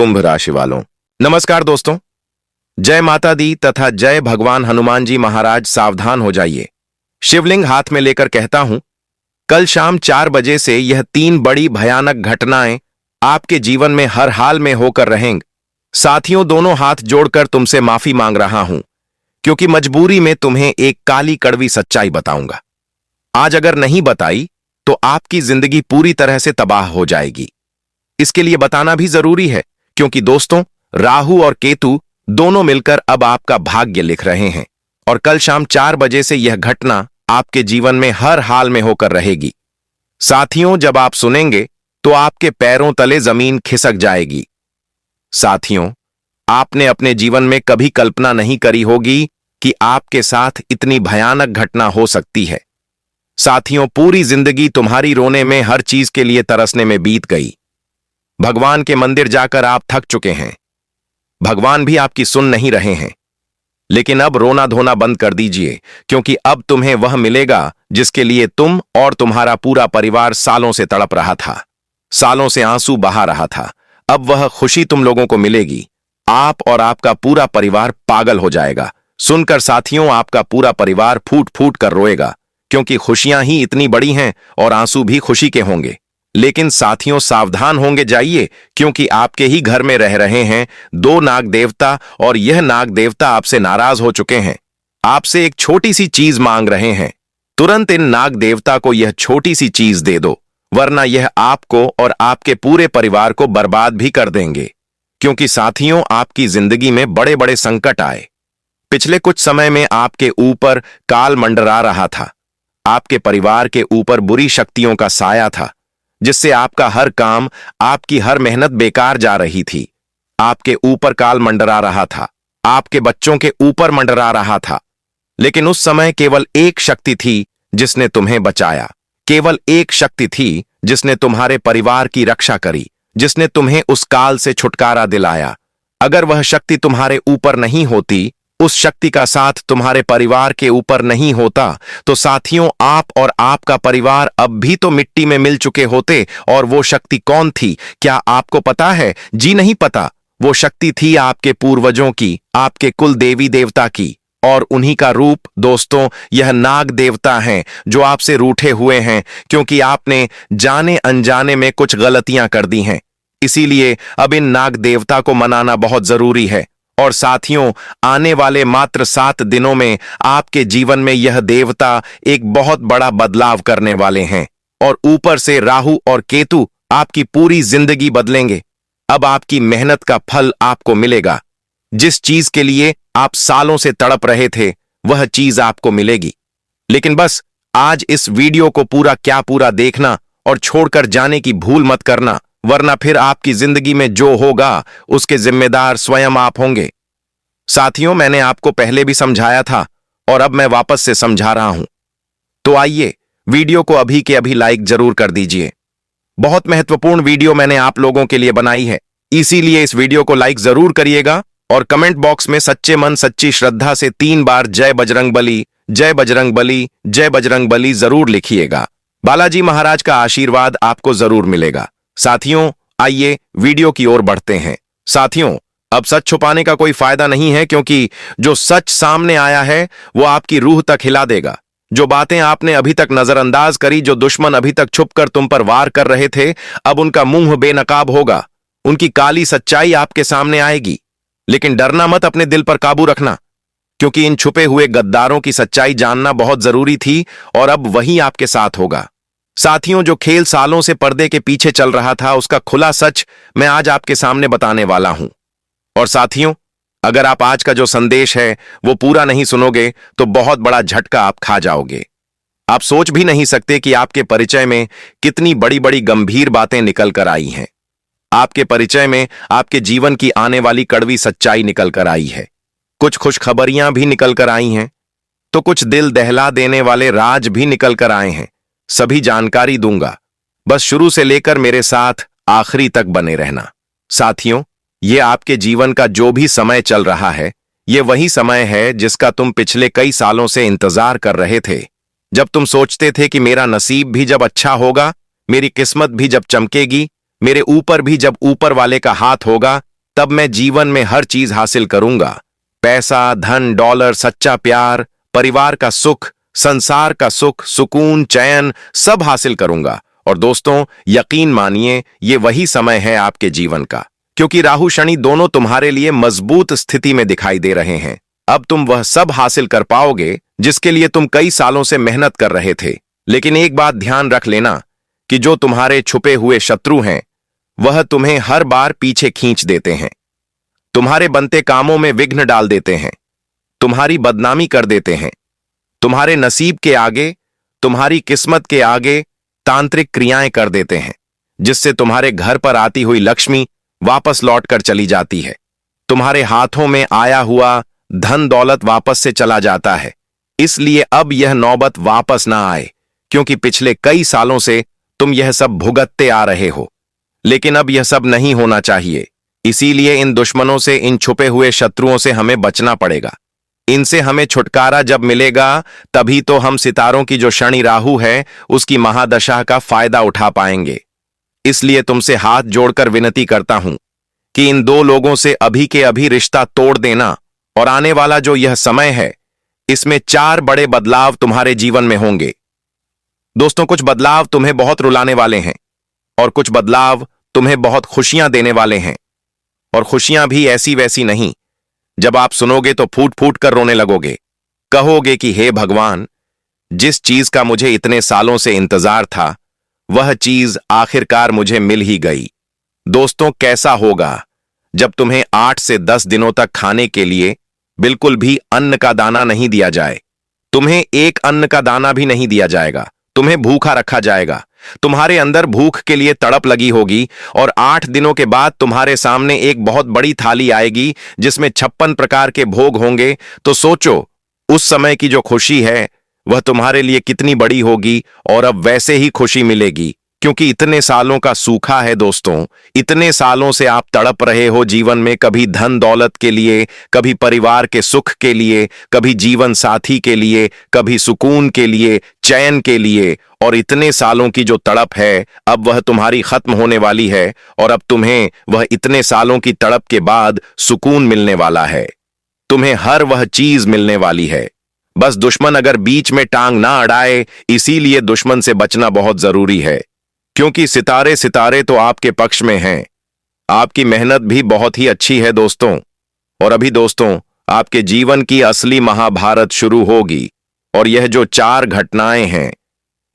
कुंभ राशि वालों, नमस्कार दोस्तों। जय माता दी तथा जय भगवान हनुमान जी महाराज। सावधान हो जाइए। शिवलिंग हाथ में लेकर कहता हूं, कल शाम 4 बजे से यह 3 बड़ी भयानक घटनाएं आपके जीवन में हर हाल में होकर रहेंगी। साथियों, दोनों हाथ जोड़कर तुमसे माफी मांग रहा हूं, क्योंकि मजबूरी में तुम्हें एक काली कड़वी सच्चाई बताऊंगा। आज अगर नहीं बताई तो आपकी जिंदगी पूरी तरह से तबाह हो जाएगी। इसके लिए बताना भी जरूरी है, क्योंकि दोस्तों, राहु और केतु दोनों मिलकर अब आपका भाग्य लिख रहे हैं और कल शाम 4 बजे से यह घटना आपके जीवन में हर हाल में होकर रहेगी। साथियों, जब आप सुनेंगे तो आपके पैरों तले जमीन खिसक जाएगी। साथियों, आपने अपने जीवन में कभी कल्पना नहीं करी होगी कि आपके साथ इतनी भयानक घटना हो सकती है। साथियों, पूरी जिंदगी तुम्हारी रोने में, हर चीज के लिए तरसने में बीत गई। भगवान के मंदिर जाकर आप थक चुके हैं। भगवान भी आपकी सुन नहीं रहे हैं। लेकिन अब रोना धोना बंद कर दीजिए, क्योंकि अब तुम्हें वह मिलेगा जिसके लिए तुम और तुम्हारा पूरा परिवार सालों से तड़प रहा था, सालों से आंसू बहा रहा था। अब वह खुशी तुम लोगों को मिलेगी। आप और आपका पूरा परिवार पागल हो जाएगा। सुनकर साथियों, आपका पूरा परिवार फूट फूट कर रोएगा, क्योंकि खुशियां ही इतनी बड़ी हैं और आंसू भी खुशी के होंगे। लेकिन साथियों, सावधान होंगे जाइए, क्योंकि आपके ही घर में रह रहे हैं 2 नाग देवता और यह नाग देवता आपसे नाराज हो चुके हैं। आपसे एक छोटी सी चीज मांग रहे हैं। तुरंत इन नाग देवता को यह छोटी सी चीज दे दो, वरना यह आपको और आपके पूरे परिवार को बर्बाद भी कर देंगे। क्योंकि साथियों, आपकी जिंदगी में बड़े बड़े संकट आए। पिछले कुछ समय में आपके ऊपर काल मंडरा रहा था। आपके परिवार के ऊपर बुरी शक्तियों का साया था, जिससे आपका हर काम, आपकी हर मेहनत बेकार जा रही थी। आपके ऊपर काल मंडरा रहा था, आपके बच्चों के ऊपर मंडरा रहा था। लेकिन उस समय केवल एक शक्ति थी जिसने तुम्हें बचाया। केवल एक शक्ति थी जिसने तुम्हारे परिवार की रक्षा करी, जिसने तुम्हें उस काल से छुटकारा दिलाया। अगर वह शक्ति तुम्हारे ऊपर नहीं होती, उस शक्ति का साथ तुम्हारे परिवार के ऊपर नहीं होता, तो साथियों, आप और आपका परिवार अब भी तो मिट्टी में मिल चुके होते। और वो शक्ति कौन थी, क्या आपको पता है? जी नहीं पता। वो शक्ति थी आपके पूर्वजों की, आपके कुल देवी देवता की। और उन्हीं का रूप दोस्तों, यह नाग देवता हैं, जो आपसे रूठे हुए हैं, क्योंकि आपने जाने अनजाने में कुछ गलतियां कर दी हैं। इसीलिए अब इन नाग देवता को मनाना बहुत जरूरी है। और साथियों, आने वाले मात्र 7 दिनों में आपके जीवन में यह देवता एक बहुत बड़ा बदलाव करने वाले हैं। और ऊपर से राहु और केतु आपकी पूरी जिंदगी बदलेंगे। अब आपकी मेहनत का फल आपको मिलेगा। जिस चीज के लिए आप सालों से तड़प रहे थे, वह चीज आपको मिलेगी। लेकिन बस आज इस वीडियो को पूरा क्या पूरा देखना और छोड़कर जाने की भूल मत करना, वरना फिर आपकी जिंदगी में जो होगा उसके जिम्मेदार स्वयं आप होंगे। साथियों, मैंने आपको पहले भी समझाया था और अब मैं वापस से समझा रहा हूं। तो आइए, वीडियो को अभी के अभी लाइक जरूर कर दीजिए। बहुत महत्वपूर्ण वीडियो मैंने आप लोगों के लिए बनाई है, इसीलिए इस वीडियो को लाइक जरूर करिएगा और कमेंट बॉक्स में सच्चे मन सच्ची श्रद्धा से 3 बार जय बजरंग बली, जय बजरंग बली, जय बजरंग बली जरूर लिखिएगा। बालाजी महाराज का आशीर्वाद आपको जरूर मिलेगा। साथियों, आइए वीडियो की ओर बढ़ते हैं। साथियों, अब सच छुपाने का कोई फायदा नहीं है, क्योंकि जो सच सामने आया है वो आपकी रूह तक हिला देगा। जो बातें आपने अभी तक नजरअंदाज करी, जो दुश्मन अभी तक छुपकर तुम पर वार कर रहे थे, अब उनका मुंह बेनकाब होगा। उनकी काली सच्चाई आपके सामने आएगी। लेकिन डरना मत, अपने दिल पर काबू रखना, क्योंकि इन छुपे हुए गद्दारों की सच्चाई जानना बहुत जरूरी थी और अब वही आपके साथ होगा। साथियों, जो खेल सालों से पर्दे के पीछे चल रहा था, उसका खुला सच मैं आज आपके सामने बताने वाला हूं। और साथियों, अगर आप आज का जो संदेश है वो पूरा नहीं सुनोगे तो बहुत बड़ा झटका आप खा जाओगे। आप सोच भी नहीं सकते कि आपके परिचय में कितनी बड़ी बड़ी गंभीर बातें निकल कर आई हैं। आपके परिचय में आपके जीवन की आने वाली कड़वी सच्चाई निकल कर आई है। कुछ खुशखबरियां भी निकल कर आई हैं, तो कुछ दिल दहला देने वाले राज भी निकल कर आए हैं। सभी जानकारी दूंगा, बस शुरू से लेकर मेरे साथ आखिरी तक बने रहना। साथियों, ये आपके जीवन का जो भी समय चल रहा है, ये वही समय है जिसका तुम पिछले कई सालों से इंतजार कर रहे थे। जब तुम सोचते थे कि मेरा नसीब भी जब अच्छा होगा, मेरी किस्मत भी जब चमकेगी, मेरे ऊपर भी जब ऊपर वाले का हाथ होगा, तब मैं जीवन में हर चीज हासिल करूंगा। पैसा, धन, डॉलर, सच्चा प्यार, परिवार का सुख, संसार का सुख, सुकून, चैन सब हासिल करूंगा। और दोस्तों, यकीन मानिए, ये वही समय है आपके जीवन का, क्योंकि राहु शनि दोनों तुम्हारे लिए मजबूत स्थिति में दिखाई दे रहे हैं। अब तुम वह सब हासिल कर पाओगे जिसके लिए तुम कई सालों से मेहनत कर रहे थे। लेकिन एक बात ध्यान रख लेना कि जो तुम्हारे छुपे हुए शत्रु हैं, वह तुम्हें हर बार पीछे खींच देते हैं, तुम्हारे बनते कामों में विघ्न डाल देते हैं, तुम्हारी बदनामी कर देते हैं, तुम्हारे नसीब के आगे, तुम्हारी किस्मत के आगे तांत्रिक क्रियाएं कर देते हैं, जिससे तुम्हारे घर पर आती हुई लक्ष्मी वापस लौटकर चली जाती है। तुम्हारे हाथों में आया हुआ धन दौलत वापस से चला जाता है। इसलिए अब यह नौबत वापस ना आए, क्योंकि पिछले कई सालों से तुम यह सब भुगतते आ रहे हो। लेकिन अब यह सब नहीं होना चाहिए। इसीलिए इन दुश्मनों से, इन छुपे हुए शत्रुओं से हमें बचना पड़ेगा। इनसे हमें छुटकारा जब मिलेगा, तभी तो हम सितारों की जो शनि राहु है, उसकी महादशा का फायदा उठा पाएंगे। इसलिए तुमसे हाथ जोड़कर विनती करता हूं कि इन दो लोगों से अभी के अभी रिश्ता तोड़ देना, और आने वाला जो यह समय है, इसमें 4 बड़े बदलाव तुम्हारे जीवन में होंगे। दोस्तों, कुछ बदलाव तुम्हें बहुत रुलाने वाले हैं, और कुछ बदलाव तुम्हें बहुत खुशियां देने वाले हैं। और खुशियां भी ऐसी वैसी नहीं। जब आप सुनोगे तो फूट फूट कर रोने लगोगे, कहोगे कि हे भगवान, जिस चीज का मुझे इतने सालों से इंतजार था, वह चीज आखिरकार मुझे मिल ही गई। दोस्तों, कैसा होगा जब तुम्हें 8 से 10 दिनों तक खाने के लिए बिल्कुल भी अन्न का दाना नहीं दिया जाए। तुम्हें एक अन्न का दाना भी नहीं दिया जाएगा, तुम्हें भूखा रखा जाएगा। तुम्हारे अंदर भूख के लिए तड़प लगी होगी, और 8 दिनों के बाद तुम्हारे सामने एक बहुत बड़ी थाली आएगी जिसमें 56 प्रकार के भोग होंगे। तो सोचो, उस समय की जो खुशी है वह तुम्हारे लिए कितनी बड़ी होगी, और अब वैसे ही खुशी मिलेगी, क्योंकि इतने सालों का सूखा है दोस्तों। इतने सालों से आप तड़प रहे हो जीवन में, कभी धन दौलत के लिए, कभी परिवार के सुख के लिए, कभी जीवन साथी के लिए, कभी सुकून के लिए, चैन के लिए। और इतने सालों की जो तड़प है, अब वह तुम्हारी खत्म होने वाली है, और अब तुम्हें वह इतने सालों की तड़प के बाद सुकून मिलने वाला है। तुम्हें हर वह चीज मिलने वाली है। बस दुश्मन अगर बीच में टांग ना अड़ाए, इसीलिए दुश्मन से बचना बहुत जरूरी है, क्योंकि सितारे तो आपके पक्ष में हैं। आपकी मेहनत भी बहुत ही अच्छी है दोस्तों। और अभी दोस्तों, आपके जीवन की असली महाभारत शुरू होगी, और यह जो 4 घटनाएं हैं,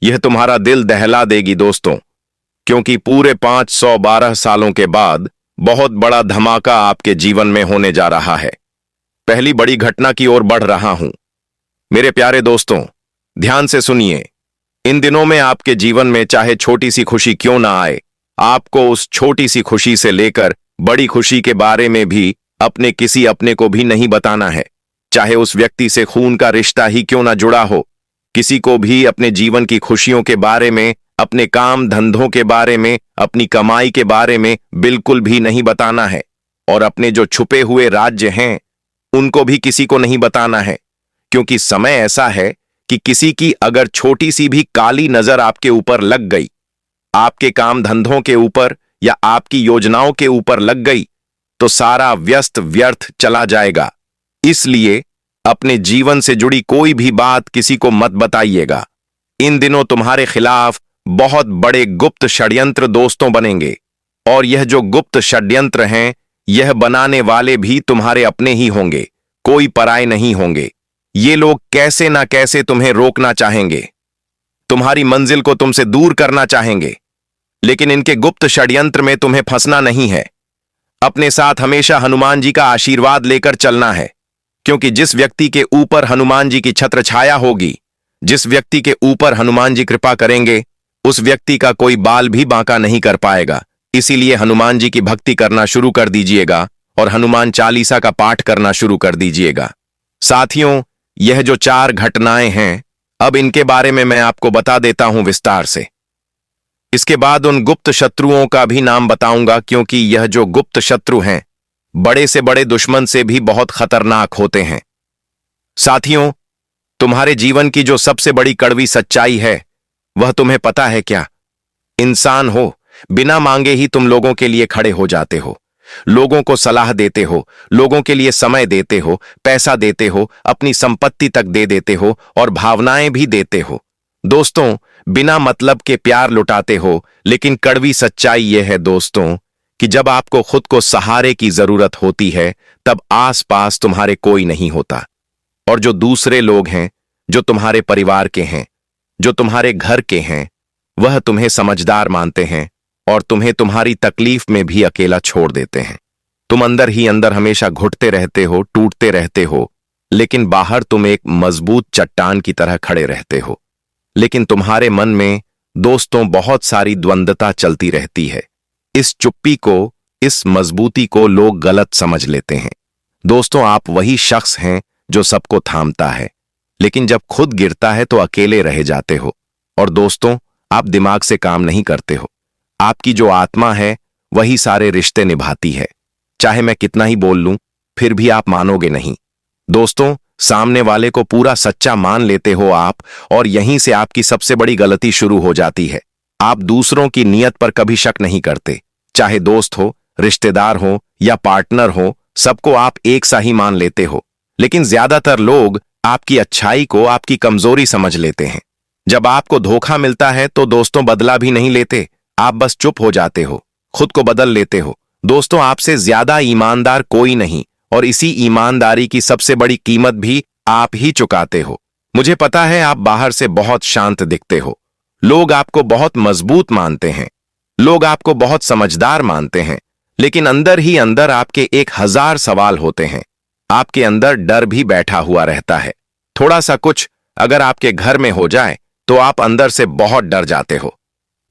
यह तुम्हारा दिल दहला देगी दोस्तों, क्योंकि पूरे 512 सालों के बाद बहुत बड़ा धमाका आपके जीवन में होने जा रहा है। पहली बड़ी घटना की ओर बढ़ रहा हूं। मेरे प्यारे दोस्तों, ध्यान से सुनिए। इन दिनों में आपके जीवन में चाहे छोटी सी खुशी क्यों ना आए, आपको उस छोटी सी खुशी से लेकर बड़ी खुशी के बारे में भी अपने किसी अपने को भी नहीं बताना है। चाहे उस व्यक्ति से खून का रिश्ता ही क्यों ना जुड़ा हो, किसी को भी अपने जीवन की खुशियों के बारे में, अपने काम धंधों के बारे में, अपनी कमाई के बारे में बिल्कुल भी नहीं बताना है। और अपने जो छुपे हुए राज्य हैं, उनको भी किसी को नहीं बताना है, क्योंकि समय ऐसा है कि किसी की अगर छोटी सी भी काली नजर आपके ऊपर लग गई, आपके काम धंधों के ऊपर या आपकी योजनाओं के ऊपर लग गई, तो सारा व्यस्त व्यर्थ चला जाएगा। इसलिए अपने जीवन से जुड़ी कोई भी बात किसी को मत बताइएगा। इन दिनों तुम्हारे खिलाफ बहुत बड़े गुप्त षड्यंत्र दोस्तों बनेंगे, और यह जो गुप्त षड्यंत्र हैं, यह बनाने वाले भी तुम्हारे अपने ही होंगे, कोई पराये नहीं होंगे। ये लोग कैसे ना कैसे तुम्हें रोकना चाहेंगे, तुम्हारी मंजिल को तुमसे दूर करना चाहेंगे, लेकिन इनके गुप्त षड्यंत्र में तुम्हें फंसना नहीं है। अपने साथ हमेशा हनुमान जी का आशीर्वाद लेकर चलना है, क्योंकि जिस व्यक्ति के ऊपर हनुमान जी की छत्र छाया होगी, जिस व्यक्ति के ऊपर हनुमान जी कृपा करेंगे, उस व्यक्ति का कोई बाल भी बांका नहीं कर पाएगा। इसीलिए हनुमान जी की भक्ति करना शुरू कर दीजिएगा, और हनुमान चालीसा का पाठ करना शुरू कर दीजिएगा। साथियों, यह जो 4 घटनाएं हैं, अब इनके बारे में मैं आपको बता देता हूं विस्तार से। इसके बाद उन गुप्त शत्रुओं का भी नाम बताऊंगा, क्योंकि यह जो गुप्त शत्रु हैं, बड़े से बड़े दुश्मन से भी बहुत खतरनाक होते हैं। साथियों, तुम्हारे जीवन की जो सबसे बड़ी कड़वी सच्चाई है, वह तुम्हें पता है क्या? इंसान हो, बिना मांगे ही तुम लोगों के लिए खड़े हो जाते हो। लोगों को सलाह देते हो, लोगों के लिए समय देते हो, पैसा देते हो, अपनी संपत्ति तक दे देते हो और भावनाएं भी देते हो। दोस्तों, बिना मतलब के प्यार लुटाते हो, लेकिन कड़वी सच्चाई यह है दोस्तों कि जब आपको खुद को सहारे की जरूरत होती है, तब आसपास तुम्हारे कोई नहीं होता। और जो दूसरे लोग हैं, जो तुम्हारे परिवार के हैं, जो तुम्हारे घर के हैं, वह तुम्हें समझदार मानते हैं और तुम्हें तुम्हारी तकलीफ में भी अकेला छोड़ देते हैं। तुम अंदर ही अंदर हमेशा घुटते रहते हो, टूटते रहते हो, लेकिन बाहर तुम एक मजबूत चट्टान की तरह खड़े रहते हो। लेकिन तुम्हारे मन में दोस्तों बहुत सारी द्वंद्वता चलती रहती है। इस चुप्पी को, इस मजबूती को लोग गलत समझ लेते हैं। दोस्तों, आप वही शख्स हैं जो सबको थामता है, लेकिन जब खुद गिरता है तो अकेले रह जाते हो। और दोस्तों, आप दिमाग से काम नहीं करते हो। आपकी जो आत्मा है वही सारे रिश्ते निभाती है। चाहे मैं कितना ही बोल लूं, फिर भी आप मानोगे नहीं। दोस्तों, सामने वाले को पूरा सच्चा मान लेते हो आप, और यहीं से आपकी सबसे बड़ी गलती शुरू हो जाती है। आप दूसरों की नीयत पर कभी शक नहीं करते। चाहे दोस्त हो, रिश्तेदार हो या पार्टनर हो, सबको आप एक सा ही मान लेते हो। लेकिन ज्यादातर लोग आपकी अच्छाई को आपकी कमजोरी समझ लेते हैं। जब आपको धोखा मिलता है तो दोस्तों बदला भी नहीं लेते, आप बस चुप हो जाते हो, खुद को बदल लेते हो। दोस्तों, आपसे ज्यादा ईमानदार कोई नहीं, और इसी ईमानदारी की सबसे बड़ी कीमत भी आप ही चुकाते हो। मुझे पता है आप बाहर से बहुत शांत दिखते हो, लोग आपको बहुत मजबूत मानते हैं, लोग आपको बहुत समझदार मानते हैं, लेकिन अंदर ही अंदर आपके 1000 सवाल होते हैं। आपके अंदर डर भी बैठा हुआ रहता है। थोड़ा सा कुछ अगर आपके घर में हो जाए तो आप अंदर से बहुत डर जाते हो।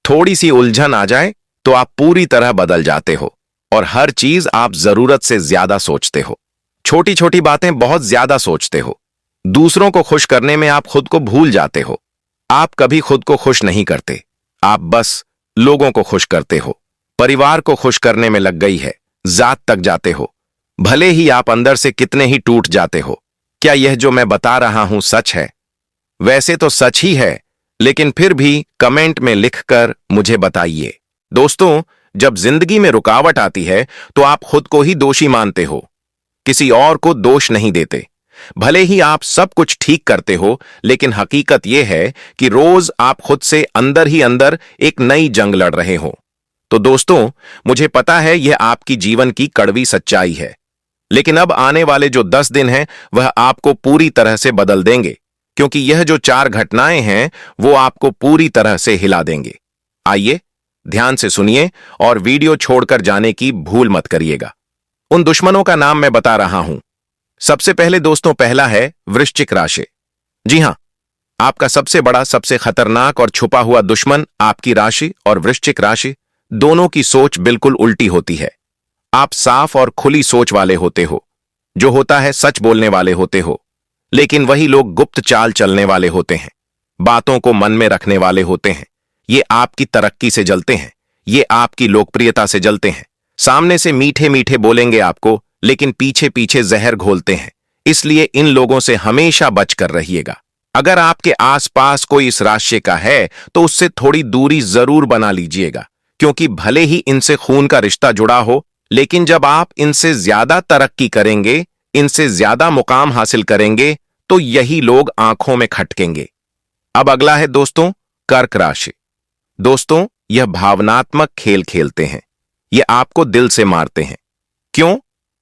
थोड़ी सी उलझन आ जाए तो आप पूरी तरह बदल जाते हो, और हर चीज आप जरूरत से ज्यादा सोचते हो। छोटी छोटी बातें बहुत ज्यादा सोचते हो। दूसरों को खुश करने में आप खुद को भूल जाते हो। आप कभी खुद को खुश नहीं करते, आप बस लोगों को खुश करते हो। परिवार को खुश करने में लग गई है, जात तक जाते हो, भले ही आप अंदर से कितने ही टूट जाते हो। क्या यह जो मैं बता रहा हूं सच है? वैसे तो सच ही है, लेकिन फिर भी कमेंट में लिखकर मुझे बताइए। दोस्तों, जब जिंदगी में रुकावट आती है तो आप खुद को ही दोषी मानते हो, किसी और को दोष नहीं देते। भले ही आप सब कुछ ठीक करते हो, लेकिन हकीकत यह है कि रोज आप खुद से अंदर ही अंदर एक नई जंग लड़ रहे हो। तो दोस्तों, मुझे पता है यह आपकी जीवन की कड़वी सच्चाई है, लेकिन अब आने वाले जो 10 दिन हैं वह आपको पूरी तरह से बदल देंगे, क्योंकि यह जो 4 घटनाएं हैं वो आपको पूरी तरह से हिला देंगे। आइए ध्यान से सुनिए और वीडियो छोड़कर जाने की भूल मत करिएगा। उन दुश्मनों का नाम मैं बता रहा हूं। सबसे पहले दोस्तों, पहला है वृश्चिक राशि। जी हां, आपका सबसे बड़ा, सबसे खतरनाक और छुपा हुआ दुश्मन आपकी राशि और वृश्चिक राशि दोनों की सोच बिल्कुल उल्टी होती है। आप साफ और खुली सोच वाले होते हो, जो होता है सच बोलने वाले होते हो, लेकिन वही लोग गुप्त चाल चलने वाले होते हैं, बातों को मन में रखने वाले होते हैं। ये आपकी तरक्की से जलते हैं, ये आपकी लोकप्रियता से जलते हैं। सामने से मीठे मीठे बोलेंगे आपको, लेकिन पीछे पीछे जहर घोलते हैं। इसलिए इन लोगों से हमेशा बचकर रहिएगा। अगर आपके आसपास कोई इस राशि का है तो उससे थोड़ी दूरी जरूर बना लीजिएगा, क्योंकि भले ही इनसे खून का रिश्ता जुड़ा हो, लेकिन जब आप इनसे ज्यादा तरक्की करेंगे, इनसे ज्यादा मुकाम हासिल करेंगे, तो यही लोग आंखों में खटकेंगे। अब अगला है दोस्तों कर्क राशि। दोस्तों, यह भावनात्मक खेल खेलते हैं, ये आपको दिल से मारते हैं। क्यों?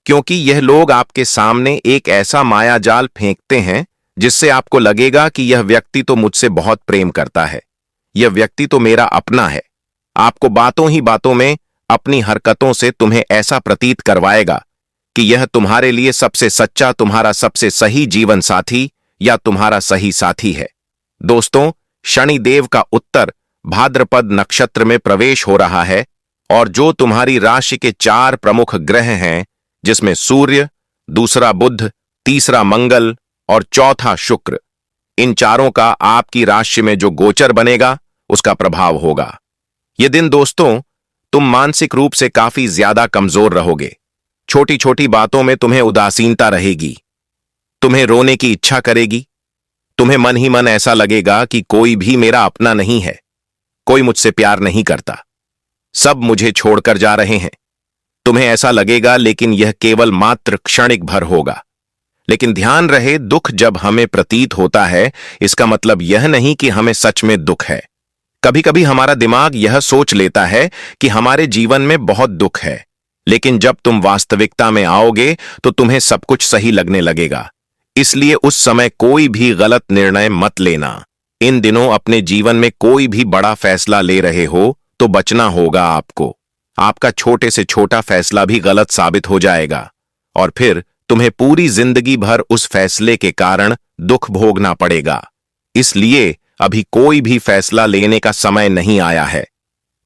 क्योंकि यह लोग आपके सामने एक ऐसा मायाजाल फेंकते हैं जिससे आपको लगेगा कि यह व्यक्ति तो मुझसे बहुत प्रेम करता है, यह व्यक्ति तो मेरा अपना है। आपको बातों ही बातों में, अपनी हरकतों से तुम्हें ऐसा प्रतीत करवाएगा कि यह तुम्हारे लिए सबसे सच्चा, तुम्हारा सबसे सही जीवन साथी या तुम्हारा सही साथी है। दोस्तों, शनिदेव का उत्तर भाद्रपद नक्षत्र में प्रवेश हो रहा है, और जो तुम्हारी राशि के 4 प्रमुख ग्रह हैं, जिसमें सूर्य, दूसरा बुध, तीसरा मंगल और चौथा शुक्र, इन चारों का आपकी राशि में जो गोचर बनेगा उसका प्रभाव होगा। ये दिन दोस्तों, तुम मानसिक रूप से काफी ज्यादा कमजोर रहोगे। छोटी छोटी बातों में तुम्हें उदासीनता रहेगी, तुम्हें रोने की इच्छा करेगी, तुम्हें मन ही मन ऐसा लगेगा कि कोई भी मेरा अपना नहीं है, कोई मुझसे प्यार नहीं करता, सब मुझे छोड़कर जा रहे हैं। तुम्हें ऐसा लगेगा, लेकिन यह केवल मात्र क्षणिक भर होगा। लेकिन ध्यान रहे, दुख जब हमें प्रतीत होता है, इसका मतलब यह नहीं कि हमें सच में दुख है। कभी कभी हमारा दिमाग यह सोच लेता है कि हमारे जीवन में बहुत दुख है, लेकिन जब तुम वास्तविकता में आओगे तो तुम्हें सब कुछ सही लगने लगेगा। इसलिए उस समय कोई भी गलत निर्णय मत लेना। इन दिनों अपने जीवन में कोई भी बड़ा फैसला ले रहे हो तो बचना होगा आपको। आपका छोटे से छोटा फैसला भी गलत साबित हो जाएगा और फिर तुम्हें पूरी जिंदगी भर उस फैसले के कारण दुख भोगना पड़ेगा। इसलिए अभी कोई भी फैसला लेने का समय नहीं आया है।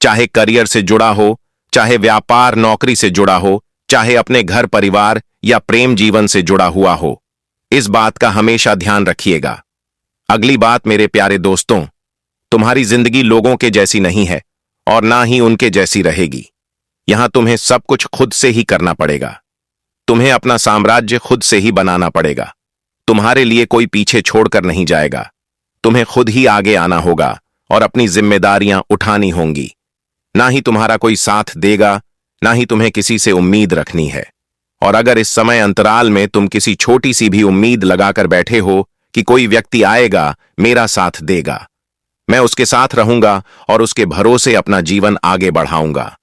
चाहे करियर से जुड़ा हो, चाहे व्यापार नौकरी से जुड़ा हो, चाहे अपने घर परिवार या प्रेम जीवन से जुड़ा हुआ हो, इस बात का हमेशा ध्यान रखिएगा। अगली बात मेरे प्यारे दोस्तों, तुम्हारी जिंदगी लोगों के जैसी नहीं है और ना ही उनके जैसी रहेगी। यहां तुम्हें सब कुछ खुद से ही करना पड़ेगा। तुम्हें अपना साम्राज्य खुद से ही बनाना पड़ेगा। तुम्हारे लिए कोई पीछे छोड़कर नहीं जाएगा। तुम्हें खुद ही आगे आना होगा और अपनी जिम्मेदारियां उठानी होंगी। ना ही तुम्हारा कोई साथ देगा, ना ही तुम्हें किसी से उम्मीद रखनी है। और अगर इस समय अंतराल में तुम किसी छोटी सी भी उम्मीद लगाकर बैठे हो कि कोई व्यक्ति आएगा, मेरा साथ देगा, मैं उसके साथ रहूंगा और उसके भरोसे अपना जीवन आगे बढ़ाऊंगा,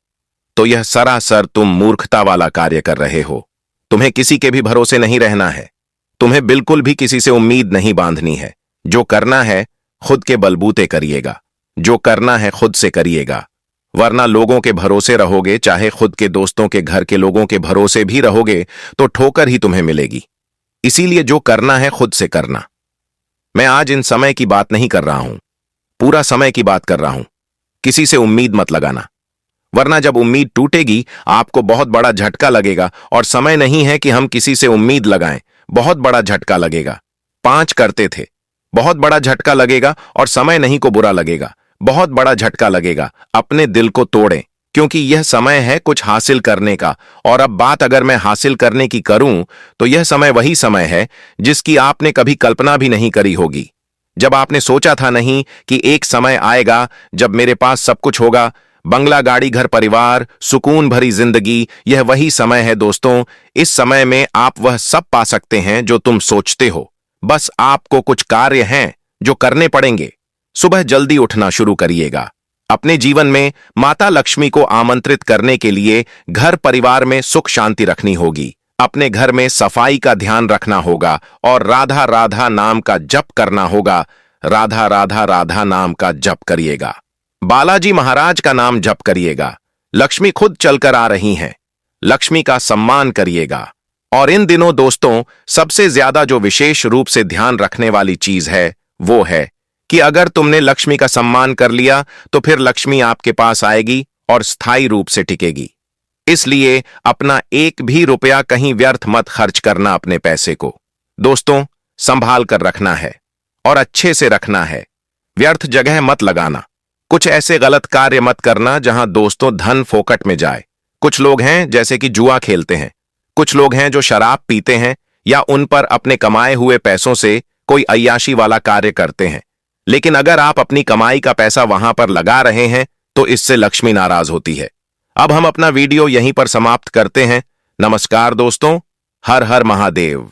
तो यह सरासर तुम मूर्खता वाला कार्य कर रहे हो। तुम्हें किसी के भी भरोसे नहीं रहना है। तुम्हें बिल्कुल भी किसी से उम्मीद नहीं बांधनी है। जो करना है खुद के बलबूते करिएगा। जो करना है खुद से करिएगा, वरना लोगों के भरोसे रहोगे, चाहे खुद के दोस्तों के घर के लोगों के भरोसे भी रहोगे, तो ठोकर ही तुम्हें मिलेगी। इसीलिए जो करना है खुद से करना। मैं आज इन समय की बात नहीं कर रहा हूं, पूरा समय की बात कर रहा हूं। किसी से उम्मीद मत लगाना, वरना जब उम्मीद टूटेगी आपको बहुत बड़ा झटका लगेगा। और समय नहीं है कि हम किसी से उम्मीद लगाएं, बहुत बड़ा झटका लगेगा। 5 करते थे, बहुत बड़ा झटका लगेगा। और समय नहीं को बुरा लगेगा, बहुत बड़ा झटका लगेगा। अपने दिल को तोड़ें, क्योंकि यह समय है कुछ हासिल करने का। और अब बात अगर मैं हासिल करने की करूं, तो यह समय वही समय है जिसकी आपने कभी कल्पना भी नहीं करी होगी। जब आपने सोचा था नहीं कि एक समय आएगा जब मेरे पास सब कुछ होगा, बंगला, गाड़ी, घर परिवार, सुकून भरी जिंदगी। यह वही समय है दोस्तों। इस समय में आप वह सब पा सकते हैं जो तुम सोचते हो। बस आपको कुछ कार्य हैं जो करने पड़ेंगे। सुबह जल्दी उठना शुरू करिएगा। अपने जीवन में माता लक्ष्मी को आमंत्रित करने के लिए घर परिवार में सुख शांति रखनी होगी। अपने घर में सफाई का ध्यान रखना होगा और राधा राधा नाम का जप करना होगा। राधा राधा राधा नाम का जप करिएगा। बालाजी महाराज का नाम जप करिएगा। लक्ष्मी खुद चलकर आ रही हैं। लक्ष्मी का सम्मान करिएगा। और इन दिनों दोस्तों, सबसे ज्यादा जो विशेष रूप से ध्यान रखने वाली चीज है वो है कि अगर तुमने लक्ष्मी का सम्मान कर लिया तो फिर लक्ष्मी आपके पास आएगी और स्थायी रूप से टिकेगी। इसलिए अपना एक भी रुपया कहीं व्यर्थ मत खर्च करना। अपने पैसे को दोस्तों संभाल कर रखना है और अच्छे से रखना है। व्यर्थ जगह मत लगाना। कुछ ऐसे गलत कार्य मत करना जहां दोस्तों धन फोकट में जाए। कुछ लोग हैं जैसे कि जुआ खेलते हैं, कुछ लोग हैं जो शराब पीते हैं या उन पर अपने कमाए हुए पैसों से कोई अय्याशी वाला कार्य करते हैं। लेकिन अगर आप अपनी कमाई का पैसा वहां पर लगा रहे हैं तो इससे लक्ष्मी नाराज होती है। अब हम अपना वीडियो यहीं पर समाप्त करते हैं। नमस्कार दोस्तों, हर हर महादेव।